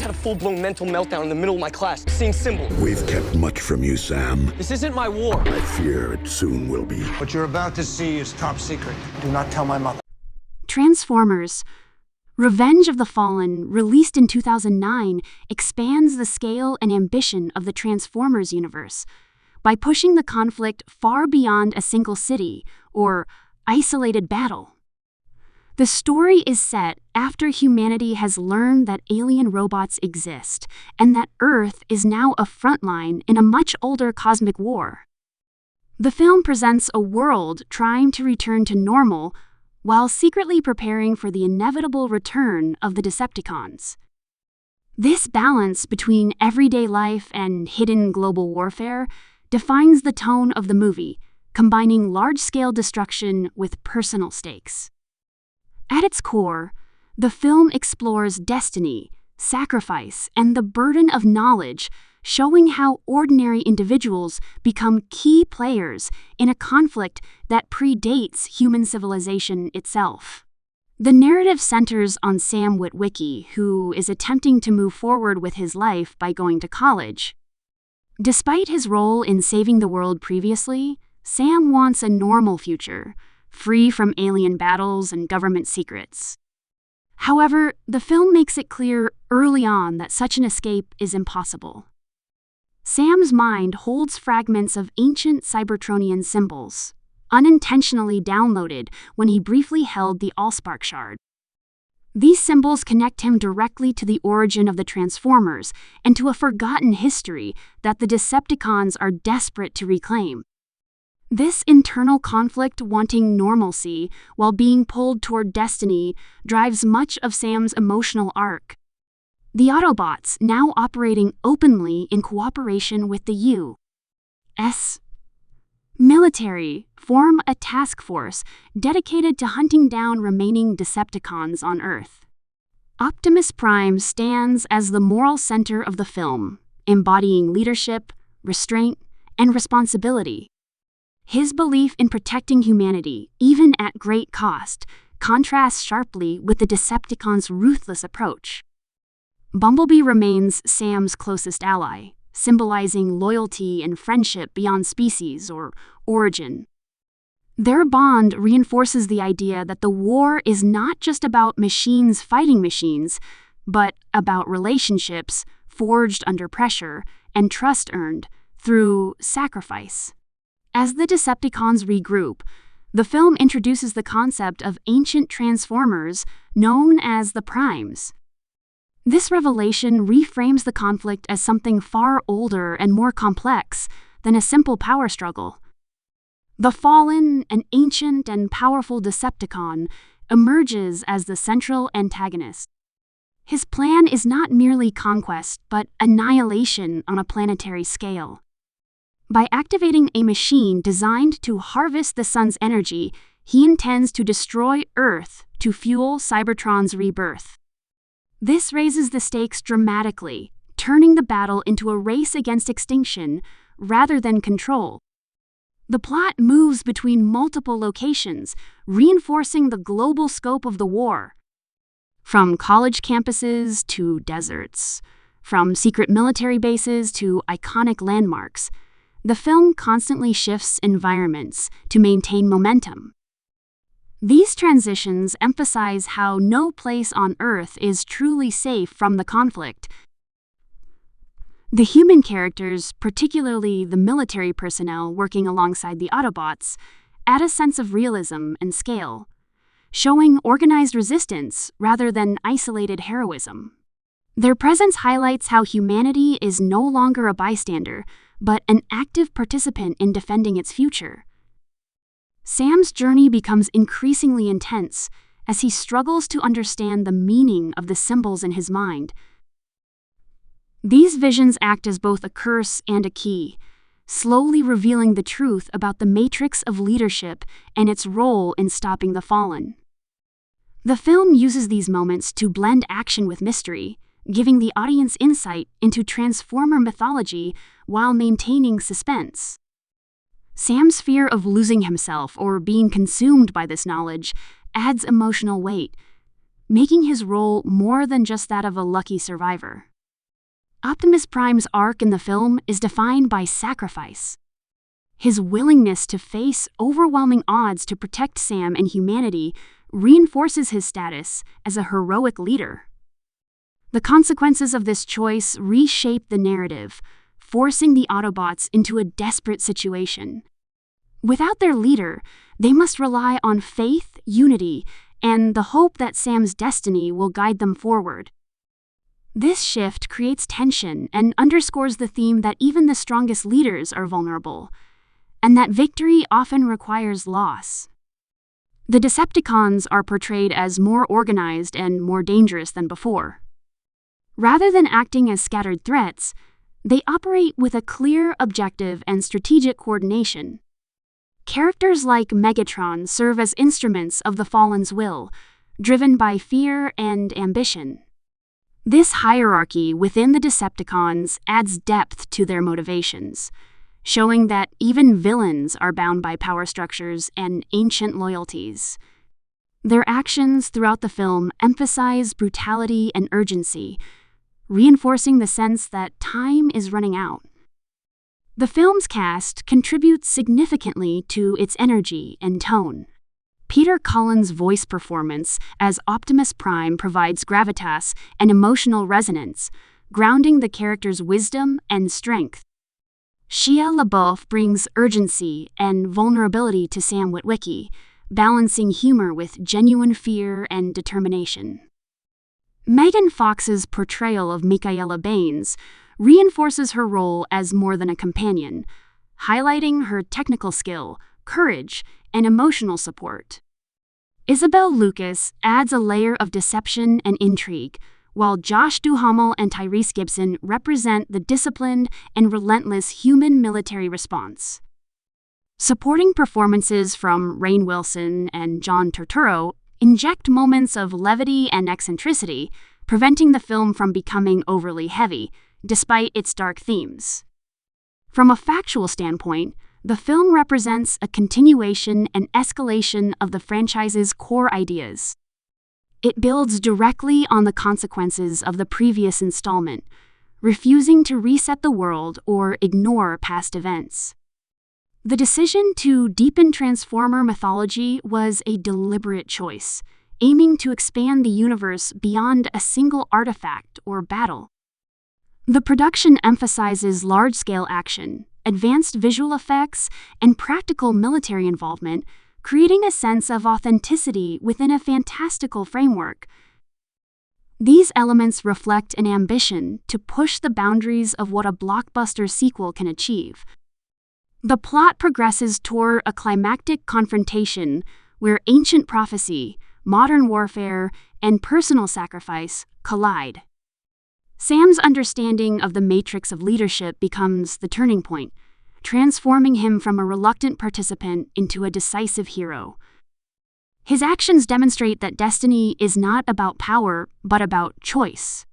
had a full-blown mental meltdown in the middle of my class, seeing symbols. We've kept much from you, Sam. This isn't my war. I fear it soon will be. What you're about to see is top secret. Do not tell my mother. Transformers: Revenge of the Fallen, released in 2009, expands the scale and ambition of the Transformers universe by pushing the conflict far beyond a single city or isolated battle. The story is set after humanity has learned that alien robots exist and that Earth is now a frontline in a much older cosmic war. The film presents a world trying to return to normal while secretly preparing for the inevitable return of the Decepticons. This balance between everyday life and hidden global warfare defines the tone of the movie, combining large-scale destruction with personal stakes. At its core, the film explores destiny, sacrifice, and the burden of knowledge, showing how ordinary individuals become key players in a conflict that predates human civilization itself. The narrative centers on Sam Witwicky, who is attempting to move forward with his life by going to college. Despite his role in saving the world previously, Sam wants a normal future, free from alien battles and government secrets. However, the film makes it clear early on that such an escape is impossible. Sam's mind holds fragments of ancient Cybertronian symbols, unintentionally downloaded when he briefly held the Allspark shard. These symbols connect him directly to the origin of the Transformers and to a forgotten history that the Decepticons are desperate to reclaim. This internal conflict, wanting normalcy while being pulled toward destiny, drives much of Sam's emotional arc. The Autobots, now operating openly in cooperation with the U.S. military, form a task force dedicated to hunting down remaining Decepticons on Earth. Optimus Prime stands as the moral center of the film, embodying leadership, restraint, and responsibility. His belief in protecting humanity, even at great cost, contrasts sharply with the Decepticons' ruthless approach. Bumblebee remains Sam's closest ally, symbolizing loyalty and friendship beyond species or origin. Their bond reinforces the idea that the war is not just about machines fighting machines, but about relationships forged under pressure and trust earned through sacrifice. As the Decepticons regroup, the film introduces the concept of ancient Transformers known as the Primes. This revelation reframes the conflict as something far older and more complex than a simple power struggle. The fallen, an ancient and powerful Decepticon, emerges as the central antagonist. His plan is not merely conquest, but annihilation on a planetary scale. By activating a machine designed to harvest the sun's energy, he intends to destroy Earth to fuel Cybertron's rebirth. This raises the stakes dramatically, turning the battle into a race against extinction rather than control. The plot moves between multiple locations, reinforcing the global scope of the war. From college campuses to deserts, from secret military bases to iconic landmarks, the film constantly shifts environments to maintain momentum. These transitions emphasize how no place on Earth is truly safe from the conflict. The human characters, particularly the military personnel working alongside the Autobots, add a sense of realism and scale, showing organized resistance rather than isolated heroism. Their presence highlights how humanity is no longer a bystander, but an active participant in defending its future. Sam's journey becomes increasingly intense as he struggles to understand the meaning of the symbols in his mind. These visions act as both a curse and a key, slowly revealing the truth about the matrix of leadership and its role in stopping the fallen. The film uses these moments to blend action with mystery, giving the audience insight into Transformer mythology while maintaining suspense. Sam's fear of losing himself or being consumed by this knowledge adds emotional weight, making his role more than just that of a lucky survivor. Optimus Prime's arc in the film is defined by sacrifice. His willingness to face overwhelming odds to protect Sam and humanity reinforces his status as a heroic leader. The consequences of this choice reshape the narrative, forcing the Autobots into a desperate situation. Without their leader, they must rely on faith, unity, and the hope that Sam's destiny will guide them forward. This shift creates tension and underscores the theme that even the strongest leaders are vulnerable, and that victory often requires loss. The Decepticons are portrayed as more organized and more dangerous than before. Rather than acting as scattered threats, they operate with a clear objective and strategic coordination. Characters like Megatron serve as instruments of the Fallen's will, driven by fear and ambition. This hierarchy within the Decepticons adds depth to their motivations, showing that even villains are bound by power structures and ancient loyalties. Their actions throughout the film emphasize brutality and urgency, reinforcing the sense that time is running out. The film's cast contributes significantly to its energy and tone. Peter Cullen's voice performance as Optimus Prime provides gravitas and emotional resonance, grounding the character's wisdom and strength. Shia LaBeouf brings urgency and vulnerability to Sam Witwicky, balancing humor with genuine fear and determination. Megan Fox's portrayal of Michaela Baines reinforces her role as more than a companion, highlighting her technical skill, courage, and emotional support. Isabel Lucas adds a layer of deception and intrigue, while Josh Duhamel and Tyrese Gibson represent the disciplined and relentless human military response. Supporting performances from Rainn Wilson and John Turturro inject moments of levity and eccentricity, preventing the film from becoming overly heavy, despite its dark themes. From a factual standpoint, the film represents a continuation and escalation of the franchise's core ideas. It builds directly on the consequences of the previous installment, refusing to reset the world or ignore past events. The decision to deepen Transformer mythology was a deliberate choice, aiming to expand the universe beyond a single artifact or battle. The production emphasizes large-scale action, advanced visual effects, and practical military involvement, creating a sense of authenticity within a fantastical framework. These elements reflect an ambition to push the boundaries of what a blockbuster sequel can achieve. The plot progresses toward a climactic confrontation where ancient prophecy, modern warfare, and personal sacrifice collide. Sam's understanding of the matrix of leadership becomes the turning point, transforming him from a reluctant participant into a decisive hero. His actions demonstrate that destiny is not about power, but about choice.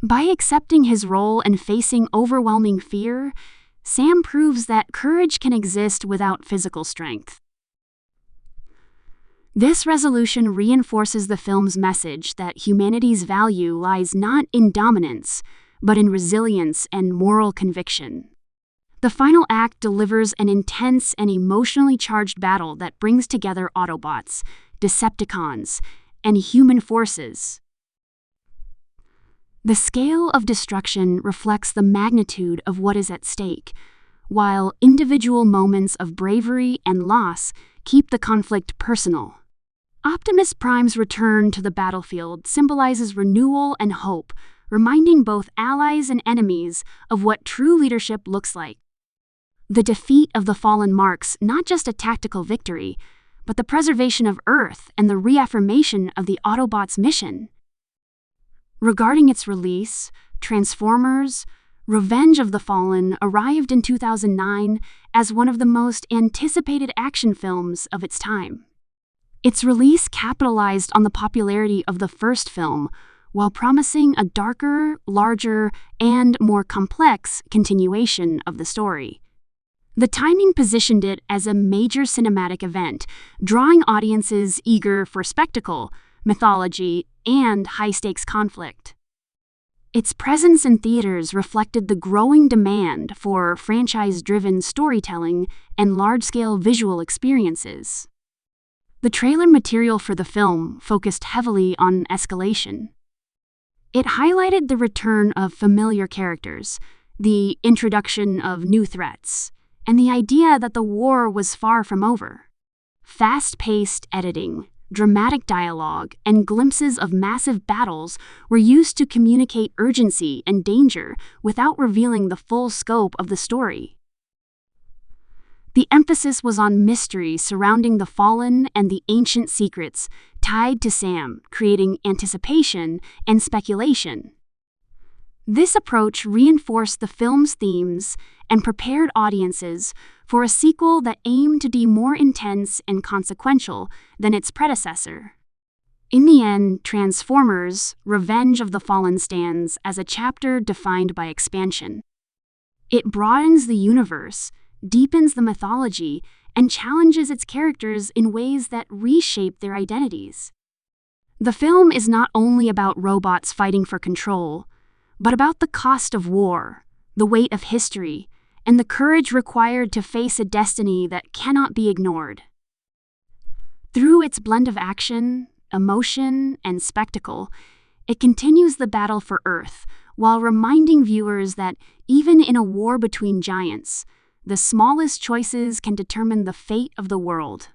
By accepting his role and facing overwhelming fear, Sam proves that courage can exist without physical strength. This resolution reinforces the film's message that humanity's value lies not in dominance, but in resilience and moral conviction. The final act delivers an intense and emotionally charged battle that brings together Autobots, Decepticons, and human forces. The scale of destruction reflects the magnitude of what is at stake, while individual moments of bravery and loss keep the conflict personal. Optimus Prime's return to the battlefield symbolizes renewal and hope, reminding both allies and enemies of what true leadership looks like. The defeat of the Fallen marks not just a tactical victory, but the preservation of Earth and the reaffirmation of the Autobots' mission. Regarding its release, Transformers: Revenge of the Fallen arrived in 2009 as one of the most anticipated action films of its time. Its release capitalized on the popularity of the first film, while promising a darker, larger, and more complex continuation of the story. The timing positioned it as a major cinematic event, drawing audiences eager for spectacle, mythology, and high-stakes conflict. Its presence in theaters reflected the growing demand for franchise-driven storytelling and large-scale visual experiences. The trailer material for the film focused heavily on escalation. It highlighted the return of familiar characters, the introduction of new threats, and the idea that the war was far from over. Fast-paced editing, dramatic dialogue, and glimpses of massive battles were used to communicate urgency and danger without revealing the full scope of the story. The emphasis was on mystery surrounding the Fallen and the ancient secrets tied to Sam, creating anticipation and speculation. This approach reinforced the film's themes and prepared audiences for a sequel that aimed to be more intense and consequential than its predecessor. In the end, Transformers: Revenge of the Fallen stands as a chapter defined by expansion. It broadens the universe, deepens the mythology, and challenges its characters in ways that reshape their identities. The film is not only about robots fighting for control, but about the cost of war, the weight of history, and the courage required to face a destiny that cannot be ignored. Through its blend of action, emotion, and spectacle, it continues the battle for Earth while reminding viewers that even in a war between giants, the smallest choices can determine the fate of the world.